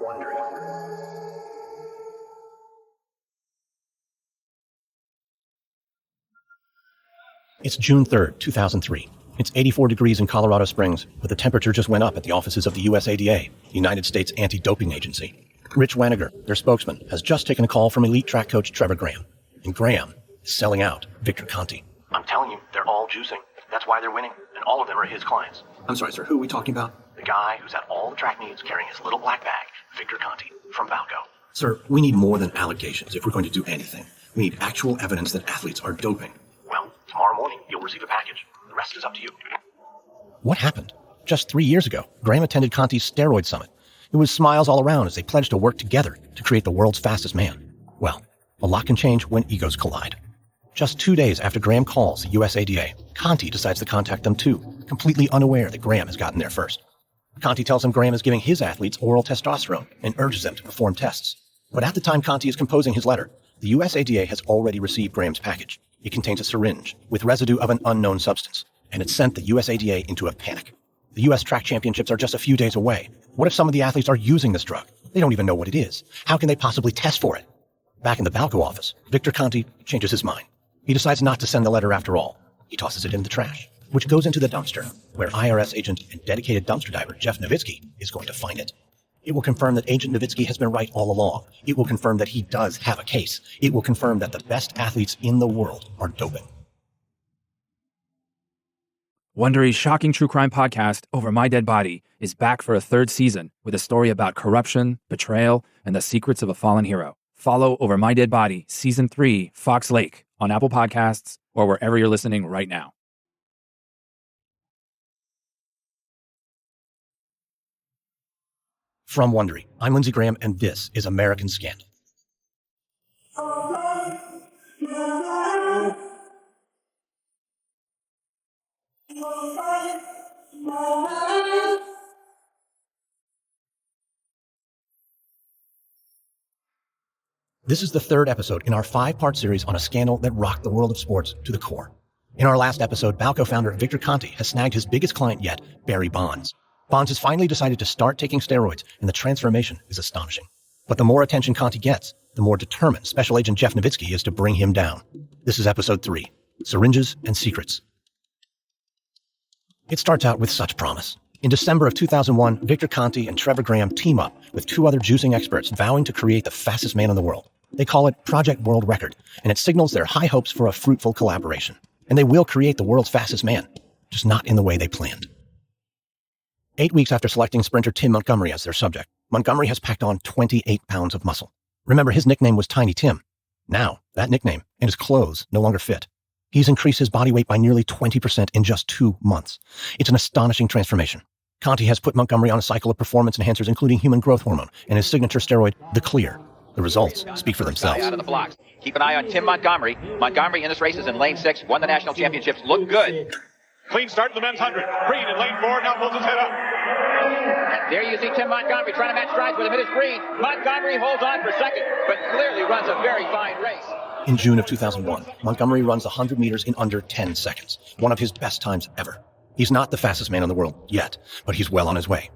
Wondery. It's June 3rd, 2003. It's 84 degrees in Colorado Springs, but the temperature just went up at the offices of the USADA, United States Anti-Doping Agency. Rich Waniger, their spokesman, has just taken a call from elite track coach Trevor Graham. And Graham is selling out Victor Conte. I'm telling you, they're all juicing. That's why they're winning, and all of them are his clients. I'm sorry, sir, who are we talking about? The guy who's at all the track meets carrying his little black bag, Victor Conte, from BALCO. Sir, we need more than allegations if we're going to do anything. We need actual evidence that athletes are doping. Well, tomorrow morning, you'll receive a package. The rest is up to you. What happened? Just 3 years ago, Graham attended Conte's steroid summit. It was smiles all around as they pledged to work together to create the world's fastest man. Well, a lot can change when egos collide. Just 2 days after Graham calls the USADA, Conte decides to contact them too, completely unaware that Graham has gotten there first. Conte tells him Graham is giving his athletes oral testosterone and urges them to perform tests. But at the time Conte is composing his letter, the USADA has already received Graham's package. It contains a syringe with residue of an unknown substance, and it sent the USADA into a panic. The U.S. track championships are just a few days away. What if some of the athletes are using this drug? They don't even know what it is. How can they possibly test for it? Back in the BALCO office, Victor Conte changes his mind. He decides not to send the letter after all. He tosses it in the trash, which goes into the dumpster, where IRS agent and dedicated dumpster diver Jeff Novitzky is going to find it. It will confirm that Agent Novitzky has been right all along. It will confirm that he does have a case. It will confirm that the best athletes in the world are doping. Wondery's shocking true crime podcast, Over My Dead Body, is back for a third season with a story about corruption, betrayal, and the secrets of a fallen hero. Follow Over My Dead Body, Season 3, Fox Lake, on Apple Podcasts or wherever you're listening right now. From Wondery, I'm Lindsey Graham, and this is American Scandal. This is the third episode in our 5-part series on a scandal that rocked the world of sports to the core. In our last episode, BALCO founder Victor Conte has snagged his biggest client yet, Barry Bonds. Bonds has finally decided to start taking steroids, and the transformation is astonishing. But the more attention Conte gets, the more determined Special Agent Jeff Novitzky is to bring him down. This is episode 3, Syringes and Secrets. It starts out with such promise. In December of 2001, Victor Conte and Trevor Graham team up with 2 other juicing experts vowing to create the fastest man in the world. They call it Project World Record, and it signals their high hopes for a fruitful collaboration. And they will create the world's fastest man, just not in the way they planned. 8 weeks after selecting sprinter Tim Montgomery as their subject, Montgomery has packed on 28 pounds of muscle. Remember, his nickname was Tiny Tim. Now, that nickname and his clothes no longer fit. He's increased his body weight by nearly 20% in just 2 months. It's an astonishing transformation. Conte has put Montgomery on a cycle of performance enhancers, including human growth hormone and his signature steroid, the Clear. The results speak for themselves. Out of the blocks. Keep an eye on Tim Montgomery. Montgomery in this race is in lane 6, won the national championships. Look good. Clean start in the men's 100. Green in lane 4, now pulls his head up. There you see Tim Montgomery trying to match strides with him. It is Green. Montgomery holds on for second, but clearly runs a very fine race. In June of 2001, Montgomery runs 100 meters in under 10 seconds, one of his best times ever. He's not the fastest man in the world yet, but he's well on his way.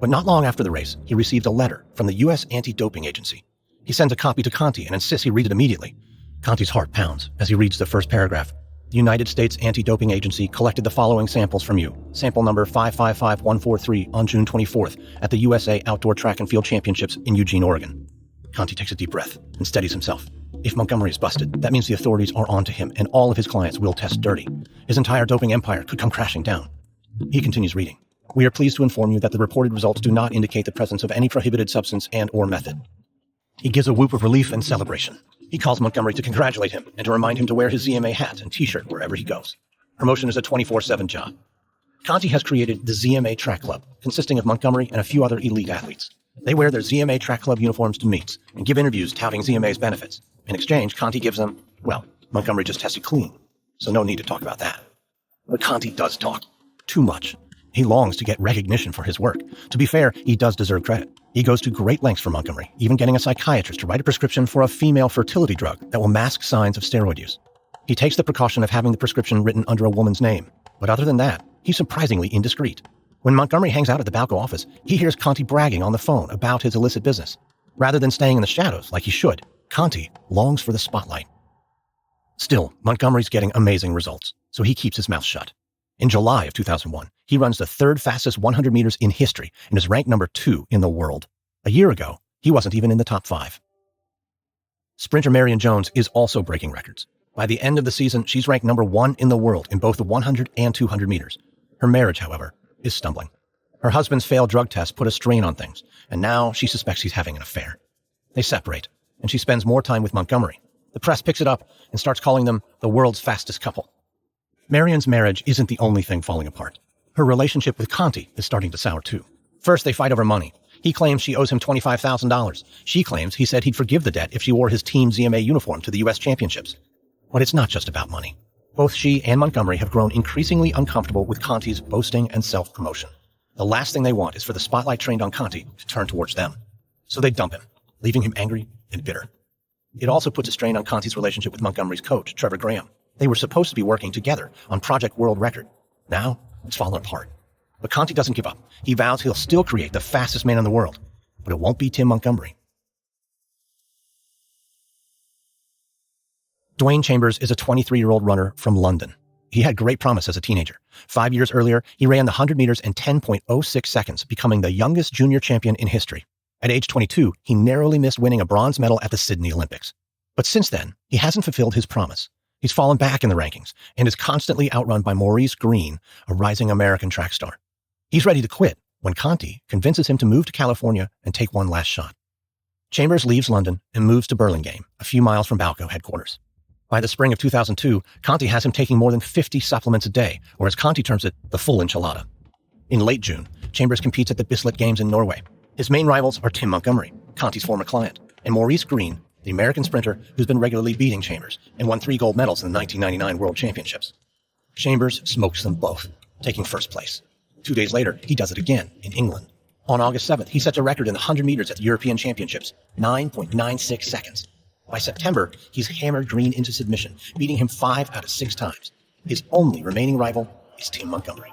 But not long after the race, he received a letter from the U.S. Anti-Doping Agency. He sends a copy to Conte and insists he read it immediately. Conte's heart pounds as he reads the first paragraph. The United States Anti-Doping Agency collected the following samples from you. Sample number 555143 on June 24th at the USA Outdoor Track and Field Championships in Eugene, Oregon. Conte takes a deep breath and steadies himself. If Montgomery is busted, that means the authorities are on to him and all of his clients will test dirty. His entire doping empire could come crashing down. He continues reading. We are pleased to inform you that the reported results do not indicate the presence of any prohibited substance and or method. He gives a whoop of relief and celebration. He calls Montgomery to congratulate him and to remind him to wear his ZMA hat and t-shirt wherever he goes. Promotion is a 24/7 job. Conte has created the ZMA Track Club, consisting of Montgomery and a few other elite athletes. They wear their ZMA Track Club uniforms to meets and give interviews touting ZMA's benefits. In exchange, Conte gives them, well, Montgomery just tested clean, so no need to talk about that. But Conte does talk. Too much. He longs to get recognition for his work. To be fair, he does deserve credit. He goes to great lengths for Montgomery, even getting a psychiatrist to write a prescription for a female fertility drug that will mask signs of steroid use. He takes the precaution of having the prescription written under a woman's name. But other than that, he's surprisingly indiscreet. When Montgomery hangs out at the BALCO office, he hears Conte bragging on the phone about his illicit business. Rather than staying in the shadows like he should, Conte longs for the spotlight. Still, Montgomery's getting amazing results, so he keeps his mouth shut. In July of 2001, he runs the third fastest 100 meters in history and is ranked number 2 in the world. A year ago, he wasn't even in the top 5. Sprinter Marion Jones is also breaking records. By the end of the season, she's ranked number 1 in the world in both the 100 and 200 meters. Her marriage, however, is stumbling. Her husband's failed drug test put a strain on things, and now she suspects he's having an affair. They separate, and she spends more time with Montgomery. The press picks it up and starts calling them the world's fastest couple. Marion's marriage isn't the only thing falling apart. Her relationship with Conte is starting to sour too. First, they fight over money. He claims she owes him $25,000. She claims he said he'd forgive the debt if she wore his Team ZMA uniform to the U.S. Championships. But it's not just about money. Both she and Montgomery have grown increasingly uncomfortable with Conte's boasting and self-promotion. The last thing they want is for the spotlight trained on Conte to turn towards them. So they dump him, leaving him angry and bitter. It also puts a strain on Conte's relationship with Montgomery's coach, Trevor Graham. They were supposed to be working together on Project World Record. Now, it's fallen apart. But Conte doesn't give up. He vows he'll still create the fastest man in the world. But it won't be Tim Montgomery. Dwayne Chambers is a 23-year-old runner from London. He had great promise as a teenager. 5 years earlier, he ran the 100 meters in 10.06 seconds, becoming the youngest junior champion in history. At age 22, he narrowly missed winning a bronze medal at the Sydney Olympics. But since then, he hasn't fulfilled his promise. He's fallen back in the rankings and is constantly outrun by Maurice Green, a rising American track star. He's ready to quit when Conte convinces him to move to California and take one last shot. Chambers leaves London and moves to Burlingame, a few miles from BALCO headquarters. By the spring of 2002, Conte has him taking more than 50 supplements a day, or as Conte terms it, the full enchilada. In late June, Chambers competes at the Bislett Games in Norway. His main rivals are Tim Montgomery, Conte's former client, and Maurice Green, the American sprinter who's been regularly beating Chambers and won 3 gold medals in the 1999 World Championships. Chambers smokes them both, taking first place. 2 days later, he does it again in England. On August 7th, he sets a record in the 100 meters at the European Championships, 9.96 seconds. By September, he's hammered Green into submission, beating him 5 out of 6 times. His only remaining rival is Tim Montgomery.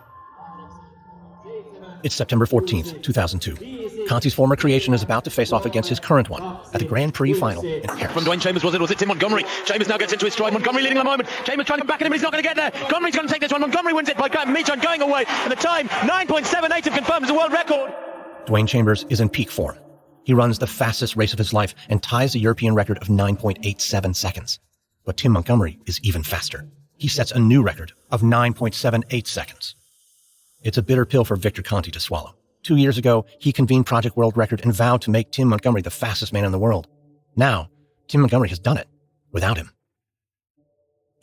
It's September 14th, 2002. Conte's former creation is about to face off against his current one at the Grand Prix final in Paris. From Dwayne Chambers, was it Tim Montgomery? Chambers now gets into his stride. Montgomery leading at the moment. Chambers trying to back at him, but he's not going to get there. Montgomery's going to take this one. Montgomery wins it by Meachon going away. And the time, 9.78, and confirms the world record. Dwayne Chambers is in peak form. He runs the fastest race of his life and ties the European record of 9.87 seconds. But Tim Montgomery is even faster. He sets a new record of 9.78 seconds. It's a bitter pill for Victor Conte to swallow. 2 years ago, he convened Project World Record and vowed to make Tim Montgomery the fastest man in the world. Now, Tim Montgomery has done it without him.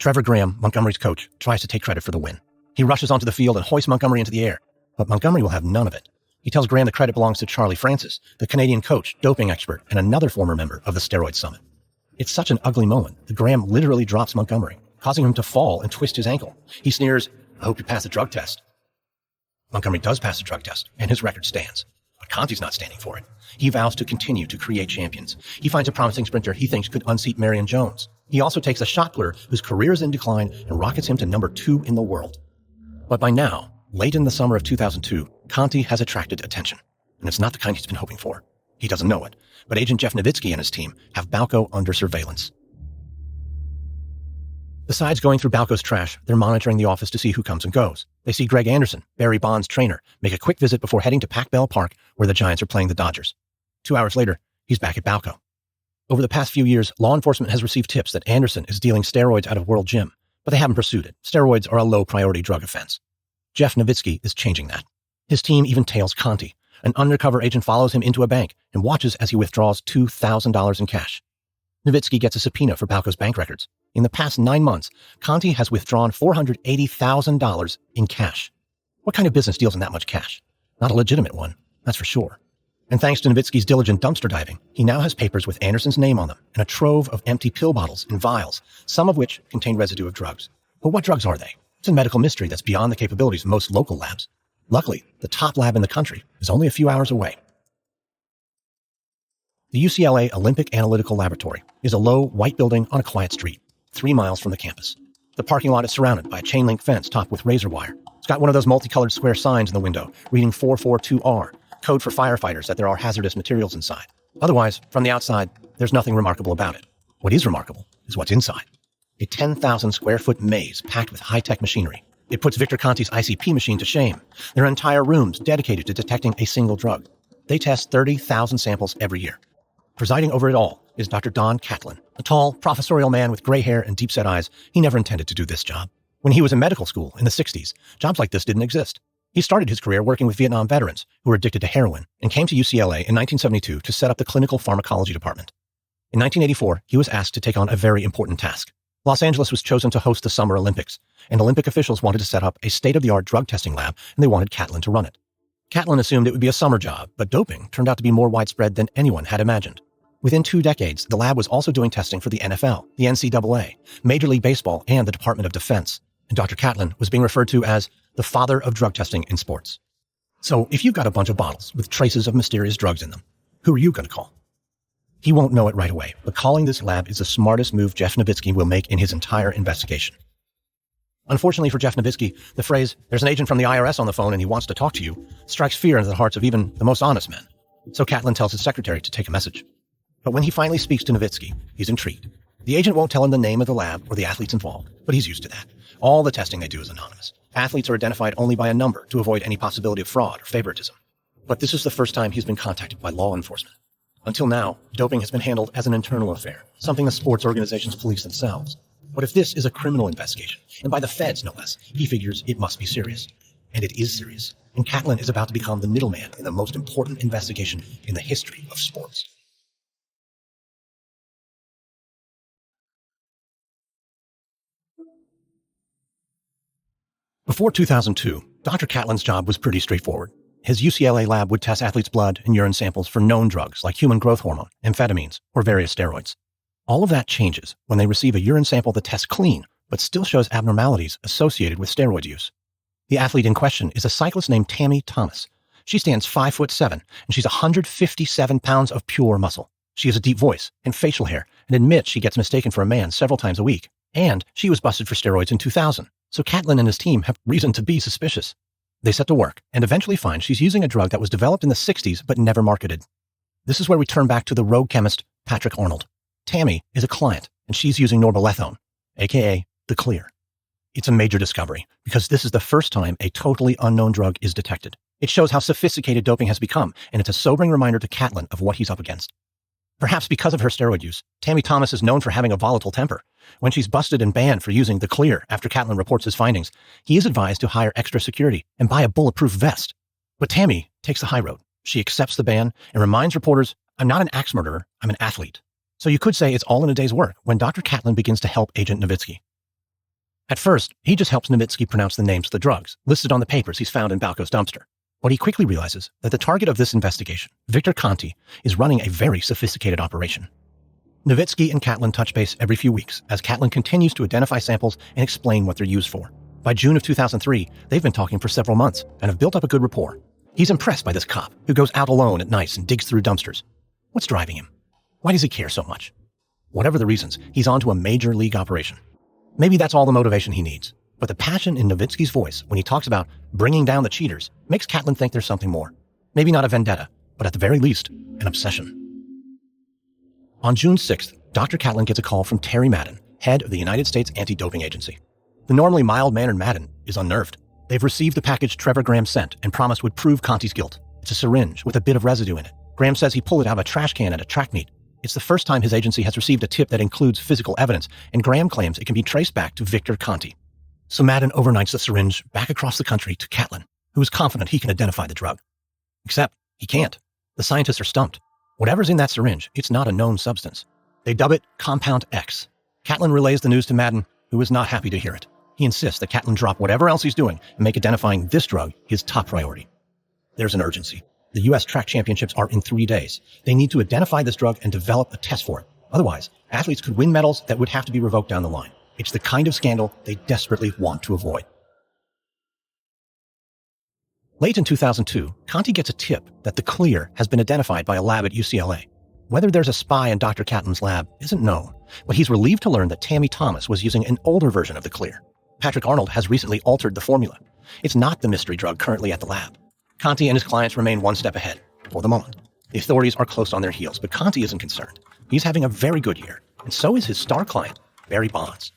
Trevor Graham, Montgomery's coach, tries to take credit for the win. He rushes onto the field and hoists Montgomery into the air, but Montgomery will have none of it. He tells Graham the credit belongs to Charlie Francis, the Canadian coach, doping expert, and another former member of the Steroid Summit. It's such an ugly moment that Graham literally drops Montgomery, causing him to fall and twist his ankle. He sneers, "I hope you pass the drug test." Montgomery does pass the drug test, and his record stands. But Conte's not standing for it. He vows to continue to create champions. He finds a promising sprinter he thinks could unseat Marion Jones. He also takes a shot putter whose career is in decline and rockets him to number 2 in the world. But by now, late in the summer of 2002, Conte has attracted attention. And it's not the kind he's been hoping for. He doesn't know it, but agent Jeff Novitzky and his team have BALCO under surveillance. Besides going through BALCO's trash, they're monitoring the office to see who comes and goes. They see Greg Anderson, Barry Bonds' trainer, make a quick visit before heading to Pac Bell Park, where the Giants are playing the Dodgers. 2 hours later, he's back at BALCO. Over the past few years, law enforcement has received tips that Anderson is dealing steroids out of World Gym, but they haven't pursued it. Steroids are a low-priority drug offense. Jeff Novitzky is changing that. His team even tails Conte. An undercover agent follows him into a bank and watches as he withdraws $2,000 in cash. Novitzky gets a subpoena for BALCO's bank records. In the past 9 months, Conte has withdrawn $480,000 in cash. What kind of business deals in that much cash? Not a legitimate one, that's for sure. And thanks to Novitzky's diligent dumpster diving, he now has papers with Anderson's name on them and a trove of empty pill bottles and vials, some of which contain residue of drugs. But what drugs are they? It's a medical mystery that's beyond the capabilities of most local labs. Luckily, the top lab in the country is only a few hours away. The UCLA Olympic Analytical Laboratory is a low, white building on a quiet street, 3 miles from the campus. The parking lot is surrounded by a chain-link fence topped with razor wire. It's got one of those multicolored square signs in the window, reading 442R, code for firefighters that there are hazardous materials inside. Otherwise, from the outside, there's nothing remarkable about it. What is remarkable is what's inside. A 10,000 square foot maze packed with high-tech machinery. It puts Victor Conte's ICP machine to shame. There are entire rooms dedicated to detecting a single drug. They test 30,000 samples every year. Presiding over it all is Dr. Don Catlin, a tall, professorial man with gray hair and deep-set eyes. He never intended to do this job. When he was in medical school in the 60s, jobs like this didn't exist. He started his career working with Vietnam veterans who were addicted to heroin and came to UCLA in 1972 to set up the clinical pharmacology department. In 1984, he was asked to take on a very important task. Los Angeles was chosen to host the Summer Olympics, and Olympic officials wanted to set up a state-of-the-art drug testing lab, and they wanted Catlin to run it. Catlin assumed it would be a summer job, but doping turned out to be more widespread than anyone had imagined. Within 2 decades, the lab was also doing testing for the NFL, the NCAA, Major League Baseball, and the Department of Defense. And Dr. Catlin was being referred to as the father of drug testing in sports. So if you've got a bunch of bottles with traces of mysterious drugs in them, who are you going to call? He won't know it right away, but calling this lab is the smartest move Jeff Novitzky will make in his entire investigation. Unfortunately for Jeff Novitzky, the phrase, "there's an agent from the IRS on the phone and he wants to talk to you," strikes fear into the hearts of even the most honest men. So Catlin tells his secretary to take a message. But when he finally speaks to Novitzky, he's intrigued. The agent won't tell him the name of the lab or the athletes involved, but he's used to that. All the testing they do is anonymous. Athletes are identified only by a number to avoid any possibility of fraud or favoritism. But this is the first time he's been contacted by law enforcement. Until now, doping has been handled as an internal affair, something the sports organizations police themselves. But if this is a criminal investigation, and by the feds no less, he figures it must be serious. And it is serious. And Catlin is about to become the middleman in the most important investigation in the history of sports. Before 2002, Dr. Catlin's job was pretty straightforward. His UCLA lab would test athletes' blood and urine samples for known drugs like human growth hormone, amphetamines, or various steroids. All of that changes when they receive a urine sample that tests clean, but still shows abnormalities associated with steroid use. The athlete in question is a cyclist named Tammy Thomas. She stands 5'7", and she's 157 pounds of pure muscle. She has a deep voice and facial hair, and admits she gets mistaken for a man several times a week. And she was busted for steroids in 2000, so Catlin and his team have reason to be suspicious. They set to work and eventually find she's using a drug that was developed in the 60s but never marketed. This is where we turn back to the rogue chemist, Patrick Arnold. Tammy is a client, and she's using norbolethone, aka the clear. It's a major discovery, because this is the first time a totally unknown drug is detected. It shows how sophisticated doping has become, and it's a sobering reminder to Catlin of what he's up against. Perhaps because of her steroid use, Tammy Thomas is known for having a volatile temper. When she's busted and banned for using the clear after Catlin reports his findings, he is advised to hire extra security and buy a bulletproof vest. But Tammy takes the high road. She accepts the ban and reminds reporters, "I'm not an axe murderer, I'm an athlete." So you could say it's all in a day's work when Dr. Catlin begins to help Agent Novitzky. At first, he just helps Novitzky pronounce the names of the drugs listed on the papers he's found in BALCO's dumpster. But he quickly realizes that the target of this investigation, Victor Conte, is running a very sophisticated operation. Novitzky and Catlin touch base every few weeks as Catlin continues to identify samples and explain what they're used for. By June of 2003, they've been talking for several months and have built up a good rapport. He's impressed by this cop who goes out alone at nights and digs through dumpsters. What's driving him? Why does he care so much? Whatever the reasons, he's on to a major league operation. Maybe that's all the motivation he needs. But the passion in Novitzky's voice when he talks about bringing down the cheaters makes Catlin think there's something more. Maybe not a vendetta, but at the very least, an obsession. On June 6th, Dr. Catlin gets a call from Terry Madden, head of the United States Anti-Doping Agency. The normally mild-mannered Madden is unnerved. They've received the package Trevor Graham sent and promised would prove Conte's guilt. It's a syringe with a bit of residue in it. Graham says he pulled it out of a trash can at a track meet. It's the first time his agency has received a tip that includes physical evidence, and Graham claims it can be traced back to Victor Conte. So Madden overnights the syringe back across the country to Catlin, who is confident he can identify the drug. Except he can't. The scientists are stumped. Whatever's in that syringe, it's not a known substance. They dub it Compound X. Catlin relays the news to Madden, who is not happy to hear it. He insists that Catlin drop whatever else he's doing and make identifying this drug his top priority. There's an urgency. The U.S. track championships are in 3 days. They need to identify this drug and develop a test for it. Otherwise, athletes could win medals that would have to be revoked down the line. It's the kind of scandal they desperately want to avoid. Late in 2002, Conte gets a tip that the clear has been identified by a lab at UCLA. Whether there's a spy in Dr. Catlin's lab isn't known, but he's relieved to learn that Tammy Thomas was using an older version of the clear. Patrick Arnold has recently altered the formula. it's not the mystery drug currently at the lab. Conte and his clients remain one step ahead, for the moment. The authorities are close on their heels, but Conte isn't concerned. He's having a very good year, and so is his star client, Barry Bonds.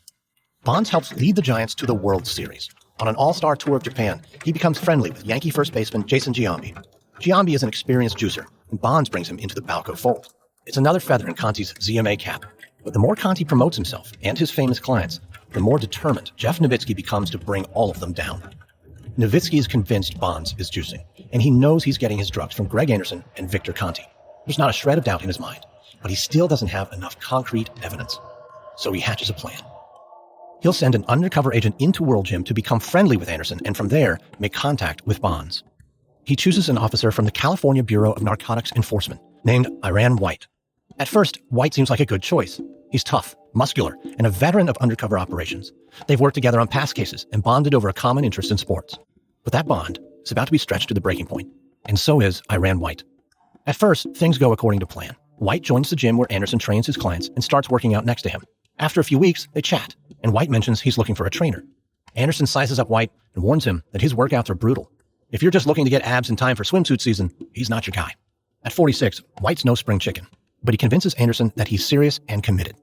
Bonds helps lead the Giants to the World Series. On an all-star tour of Japan, he becomes friendly with Yankee first baseman Jason Giambi. Giambi is an experienced juicer, and Bonds brings him into the BALCO fold. It's another feather in Conte's ZMA cap. But the more Conte promotes himself and his famous clients, the more determined Jeff Novitzky becomes to bring all of them down. Novitzky is convinced Bonds is juicing, and he knows he's getting his drugs from Greg Anderson and Victor Conte. There's not a shred of doubt in his mind, but he still doesn't have enough concrete evidence. So he hatches a plan. He'll send an undercover agent into World Gym to become friendly with Anderson and from there make contact with Bonds. He chooses an officer from the California Bureau of Narcotics Enforcement named Iran White. At first, White seems like a good choice. He's tough, muscular, and a veteran of undercover operations. They've worked together on past cases and bonded over a common interest in sports. But that bond is about to be stretched to the breaking point, and so is Iran White. At first, things go according to plan. White joins the gym where Anderson trains his clients and starts working out next to him. After a few weeks, they chat, and White mentions he's looking for a trainer. Anderson sizes up White and warns him that his workouts are brutal. If you're just looking to get abs in time for swimsuit season, he's not your guy. At 46, White's no spring chicken, but he convinces Anderson that he's serious and committed.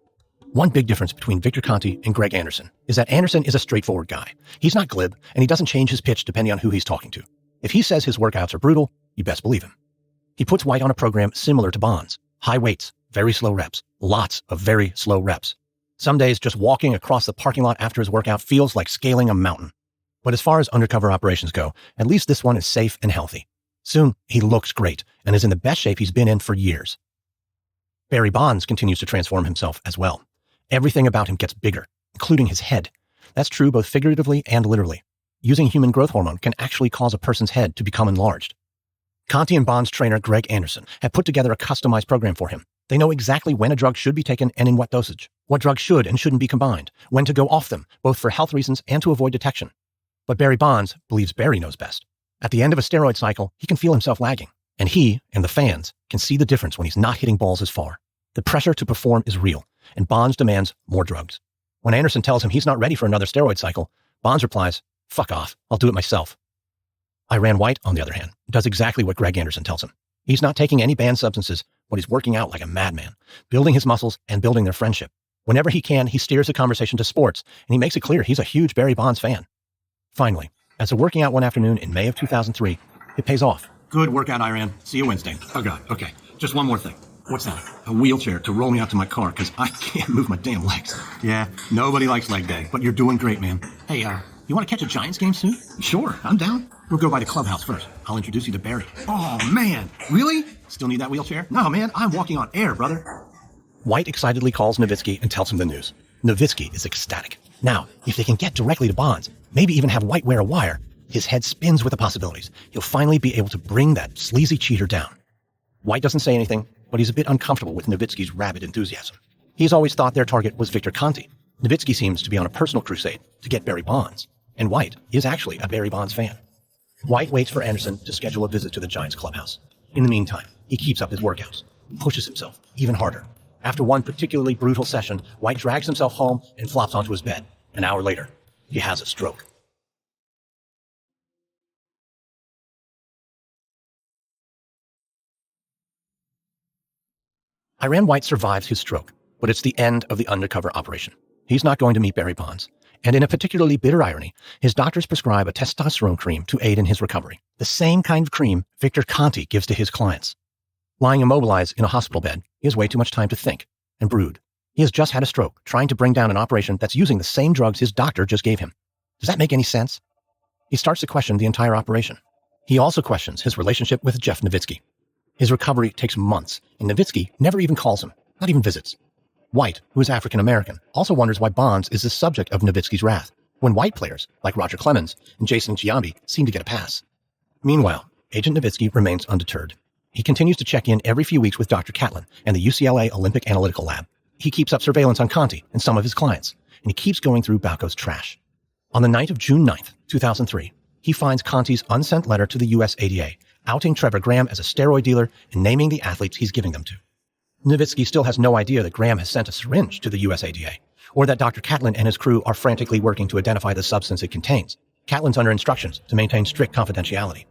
One big difference between Victor Conte and Greg Anderson is that Anderson is a straightforward guy. He's not glib, and he doesn't change his pitch depending on who he's talking to. If he says his workouts are brutal, you best believe him. He puts White on a program similar to Bonds. High weights, very slow reps, lots of very slow reps. Some days, just walking across the parking lot after his workout feels like scaling a mountain. But as far as undercover operations go, at least this one is safe and healthy. Soon, he looks great and is in the best shape he's been in for years. Barry Bonds continues to transform himself as well. Everything about him gets bigger, including his head. That's true both figuratively and literally. Using human growth hormone can actually cause a person's head to become enlarged. Conte and Bonds trainer Greg Anderson have put together a customized program for him. They know exactly when a drug should be taken and in what dosage, what drugs should and shouldn't be combined, when to go off them, both for health reasons and to avoid detection. But Barry Bonds believes Barry knows best. At the end of a steroid cycle, he can feel himself lagging, and he and the fans can see the difference when he's not hitting balls as far. The pressure to perform is real, and Bonds demands more drugs. When Anderson tells him he's not ready for another steroid cycle, Bonds replies, "Fuck off, I'll do it myself." Iran White, on the other hand, does exactly what Greg Anderson tells him. He's not taking any banned substances, but he's working out like a madman, building his muscles and building their friendship. Whenever he can, he steers the conversation to sports, and he makes it clear he's a huge Barry Bonds fan. Finally, as they're working out one afternoon in May of 2003, it pays off. Good workout, Iran. See you Wednesday. Oh, God. Okay. Just one more thing. What's that? A wheelchair to roll me out to my car, because I can't move my damn legs. Yeah, nobody likes leg day, but you're doing great, man. Hey, you want to catch a Giants game soon? Sure, I'm down. We'll go by the clubhouse first. I'll introduce you to Barry. Oh, man. Really? Still need that wheelchair? No, man. I'm walking on air, brother. White excitedly calls Novitzky and tells him the news. Novitzky is ecstatic. Now, if they can get directly to Bonds, maybe even have White wear a wire, his head spins with the possibilities. He'll finally be able to bring that sleazy cheater down. White doesn't say anything, but he's a bit uncomfortable with Novitzky's rabid enthusiasm. He's always thought their target was Victor Conte. Novitzky seems to be on a personal crusade to get Barry Bonds, and White is actually a Barry Bonds fan. White waits for Anderson to schedule a visit to the Giants clubhouse. In the meantime, he keeps up his workouts, pushes himself even harder. After one particularly brutal session, White drags himself home and flops onto his bed. An hour later, he has a stroke. Iran White survives his stroke, but it's the end of the undercover operation. He's not going to meet Barry Bonds. And in a particularly bitter irony, his doctors prescribe a testosterone cream to aid in his recovery. The same kind of cream Victor Conte gives to his clients. Lying immobilized in a hospital bed, he has way too much time to think and brood. He has just had a stroke, trying to bring down an operation that's using the same drugs his doctor just gave him. Does that make any sense? He starts to question the entire operation. He also questions his relationship with Jeff Novitzky. His recovery takes months, and Novitzky never even calls him, not even visits. White, who is African-American, also wonders why Bonds is the subject of Novitzky's wrath, when white players, like Roger Clemens and Jason Giambi, seem to get a pass. Meanwhile, Agent Novitzky remains undeterred. He continues to check in every few weeks with Dr. Catlin and the UCLA Olympic Analytical Lab. He keeps up surveillance on Conte and some of his clients, and he keeps going through BALCO's trash. On the night of June 9th, 2003, he finds Conte's unsent letter to the USADA, outing Trevor Graham as a steroid dealer and naming the athletes he's giving them to. Novitzky still has no idea that Graham has sent a syringe to the USADA, or that Dr. Catlin and his crew are frantically working to identify the substance it contains. Catlin's under instructions to maintain strict confidentiality.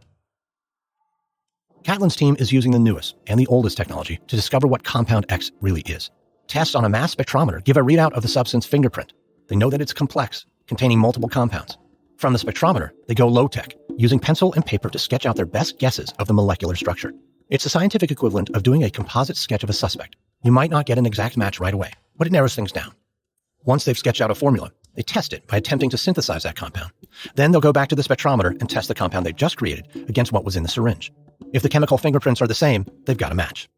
Catlin's team is using the newest and the oldest technology to discover what Compound X really is. Tests on a mass spectrometer give a readout of the substance fingerprint. They know that it's complex, containing multiple compounds. From the spectrometer, they go low-tech, using pencil and paper to sketch out their best guesses of the molecular structure. It's the scientific equivalent of doing a composite sketch of a suspect. You might not get an exact match right away, but it narrows things down. Once they've sketched out a formula, they test it by attempting to synthesize that compound. Then they'll go back to the spectrometer and test the compound they just created against what was in the syringe. If the chemical fingerprints are the same, they've got a match.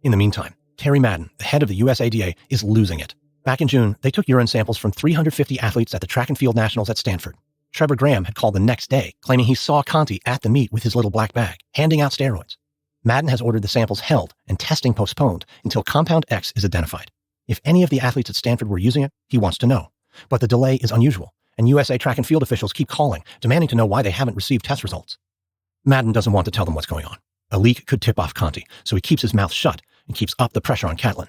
In the meantime, Terry Madden, the head of the USADA, is losing it. Back in June, they took urine samples from 350 athletes at the track and field nationals at Stanford. Trevor Graham had called the next day, claiming he saw Conte at the meet with his little black bag, handing out steroids. Madden has ordered the samples held and testing postponed until Compound X is identified. If any of the athletes at Stanford were using it, he wants to know. But the delay is unusual, and USA track and field officials keep calling, demanding to know why they haven't received test results. Madden doesn't want to tell them what's going on. A leak could tip off Conte, so he keeps his mouth shut and keeps up the pressure on Catlin.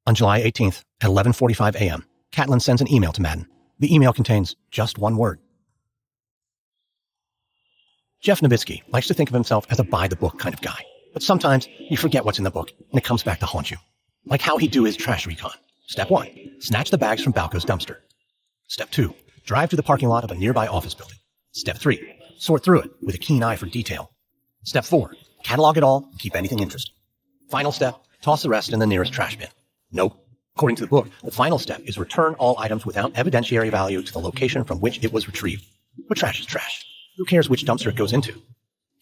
On July 18th, at 11:45 a.m., Catlin sends an email to Madden. The email contains just one word. Jeff Novitzky likes to think of himself as a by-the-book kind of guy, but sometimes you forget what's in the book, and it comes back to haunt you. Like how he'd do his trash recon. Step 1, snatch the bags from BALCO's dumpster. Step 2, drive to the parking lot of a nearby office building. Step 3, sort through it with a keen eye for detail. Step 4, catalog it all and keep anything interesting. Final step, toss the rest in the nearest trash bin. Nope. According to the book, the final step is return all items without evidentiary value to the location from which it was retrieved. But trash is trash. Who cares which dumpster it goes into?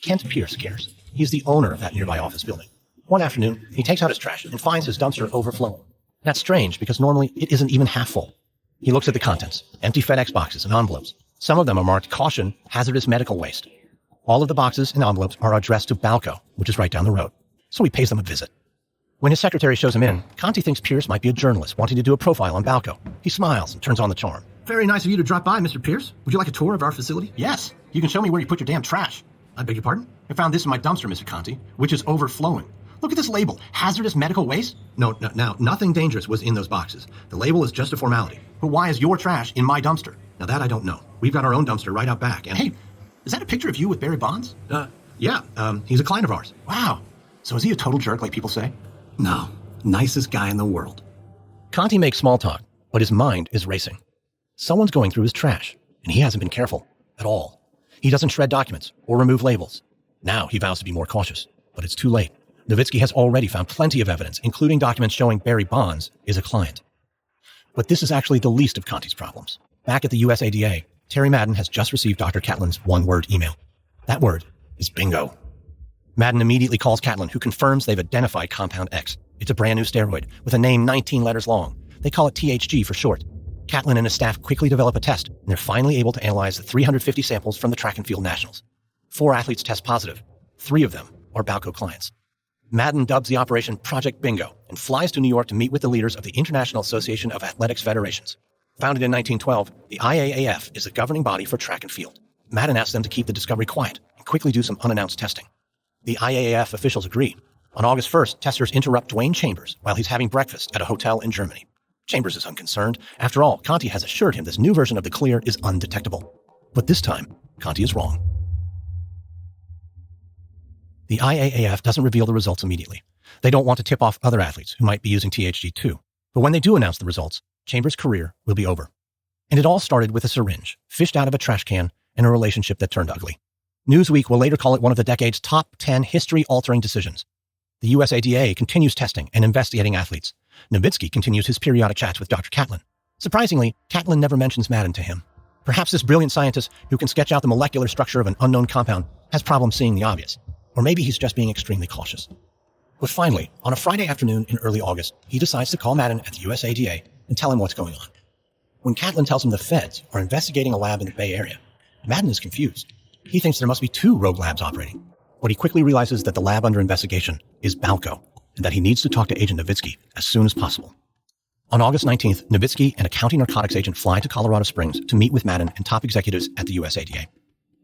Kent Pierce cares. He's the owner of that nearby office building. One afternoon, he takes out his trash and finds his dumpster overflowing. That's strange because normally it isn't even half full. He looks at the contents, empty FedEx boxes and envelopes. Some of them are marked caution, hazardous medical waste. All of the boxes and envelopes are addressed to BALCO, which is right down the road. So he pays them a visit. When his secretary shows him in, Conte thinks Pierce might be a journalist wanting to do a profile on BALCO. He smiles and turns on the charm. Very nice of you to drop by, Mr. Pierce. Would you like a tour of our facility? Yes. You can show me where you put your damn trash. I beg your pardon? I found this in my dumpster, Mr. Conte, which is overflowing. Look at this label. Hazardous medical waste? No, nothing dangerous was in those boxes. The label is just a formality. But why is your trash in my dumpster? Now that I don't know. We've got our own dumpster right out back. And hey, is that a picture of you with Barry Bonds? Yeah. He's a client of ours. Wow. So is he a total jerk like people say? No. Nicest guy in the world. Conte makes small talk, but his mind is racing. Someone's going through his trash, and he hasn't been careful at all. He doesn't shred documents or remove labels. Now he vows to be more cautious, but it's too late. Novitzky has already found plenty of evidence, including documents showing Barry Bonds is a client. But this is actually the least of Conte's problems. Back at the USADA, Terry Madden has just received Dr. Catlin's one-word email. That word is bingo. Madden immediately calls Catlin, who confirms they've identified Compound X. It's a brand new steroid with a name 19 letters long. They call it THG for short. Catlin and his staff quickly develop a test, and they're finally able to analyze the 350 samples from the track and field nationals. 4 athletes test positive. 3 of them are BALCO clients. Madden dubs the operation Project Bingo and flies to New York to meet with the leaders of the International Association of Athletics Federations. Founded in 1912, the IAAF is the governing body for track and field. Madden asks them to keep the discovery quiet and quickly do some unannounced testing. The IAAF officials agree. On August 1st, testers interrupt Dwayne Chambers while he's having breakfast at a hotel in Germany. Chambers is unconcerned. After all, Conte has assured him this new version of the clear is undetectable. But this time, Conte is wrong. The IAAF doesn't reveal the results immediately. They don't want to tip off other athletes who might be using THG too. But when they do announce the results, Chambers' career will be over. And it all started with a syringe, fished out of a trash can, and a relationship that turned ugly. Newsweek will later call it one of the decade's top 10 history-altering decisions. The USADA continues testing and investigating athletes. Novitzky continues his periodic chats with Dr. Catlin. Surprisingly, Catlin never mentions Madden to him. Perhaps this brilliant scientist who can sketch out the molecular structure of an unknown compound has problems seeing the obvious. Or maybe he's just being extremely cautious. But finally, on a Friday afternoon in early August, he decides to call Madden at the USADA and tell him what's going on. When Catlin tells him the feds are investigating a lab in the Bay Area, Madden is confused. He thinks there must be 2 rogue labs operating. But he quickly realizes that the lab under investigation is BALCO, and that he needs to talk to Agent Novitzky as soon as possible. On August 19th, Novitzky and a county narcotics agent fly to Colorado Springs to meet with Madden and top executives at the USADA.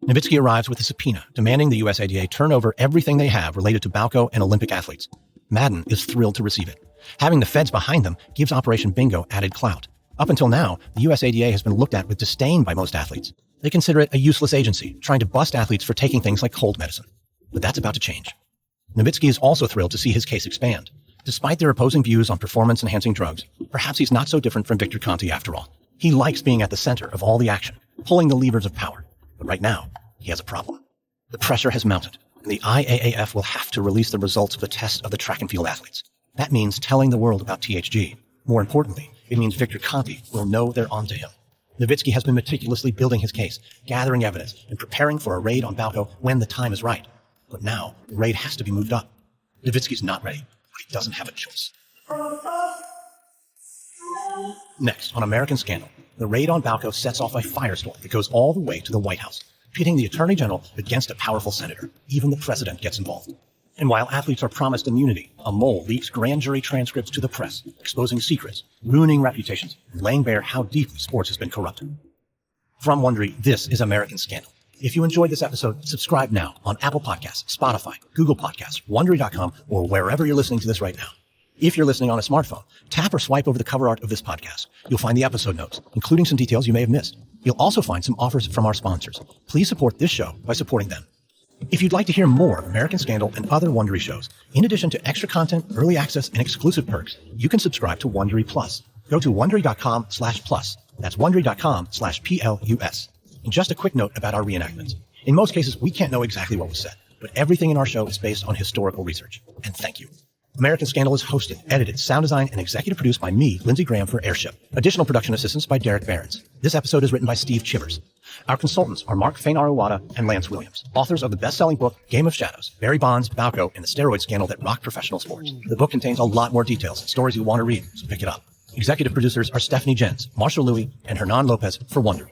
Novitzky arrives with a subpoena demanding the USADA turn over everything they have related to BALCO and Olympic athletes. Madden is thrilled to receive it. Having the feds behind them gives Operation Bingo added clout. Up until now, the USADA has been looked at with disdain by most athletes. They consider it a useless agency, trying to bust athletes for taking things like cold medicine. But that's about to change. Novitzky is also thrilled to see his case expand. Despite their opposing views on performance-enhancing drugs, perhaps he's not so different from Victor Conte after all. He likes being at the center of all the action, pulling the levers of power. But right now, he has a problem. The pressure has mounted, and the IAAF will have to release the results of the test of the track and field athletes. That means telling the world about THG. More importantly, it means Victor Conte will know they're onto him. Novitzky has been meticulously building his case, gathering evidence, and preparing for a raid on BALCO when the time is right. But now, the raid has to be moved up. Novitzky's not ready, but he doesn't have a choice. Next, on American Scandal, the raid on BALCO sets off a firestorm that goes all the way to the White House, pitting the Attorney General against a powerful senator. Even the president gets involved. And while athletes are promised immunity, a mole leaks grand jury transcripts to the press, exposing secrets, ruining reputations, and laying bare how deeply sports has been corrupted. From Wondery, this is American Scandal. If you enjoyed this episode, subscribe now on Apple Podcasts, Spotify, Google Podcasts, Wondery.com, or wherever you're listening to this right now. If you're listening on a smartphone, tap or swipe over the cover art of this podcast. You'll find the episode notes, including some details you may have missed. You'll also find some offers from our sponsors. Please support this show by supporting them. If you'd like to hear more of American Scandal and other Wondery shows, in addition to extra content, early access, and exclusive perks, you can subscribe to Wondery Plus. Go to Wondery.com/plus. That's Wondery.com/PLUS. And just a quick note about our reenactments. In most cases, we can't know exactly what was said, but everything in our show is based on historical research. And thank you. American Scandal is hosted, edited, sound designed, and executive produced by me, Lindsey Graham, for Airship. Additional production assistance by Derek Behrens. This episode is written by Steve Chivers. Our consultants are Mark Fainarowada and Lance Williams, authors of the best-selling book Game of Shadows, Barry Bonds, BALCO, and the steroid scandal that rocked professional sports. The book contains a lot more details and stories you want to read, so pick it up. Executive producers are Stephanie Jens, Marshall Louis, and Hernan Lopez for Wondery.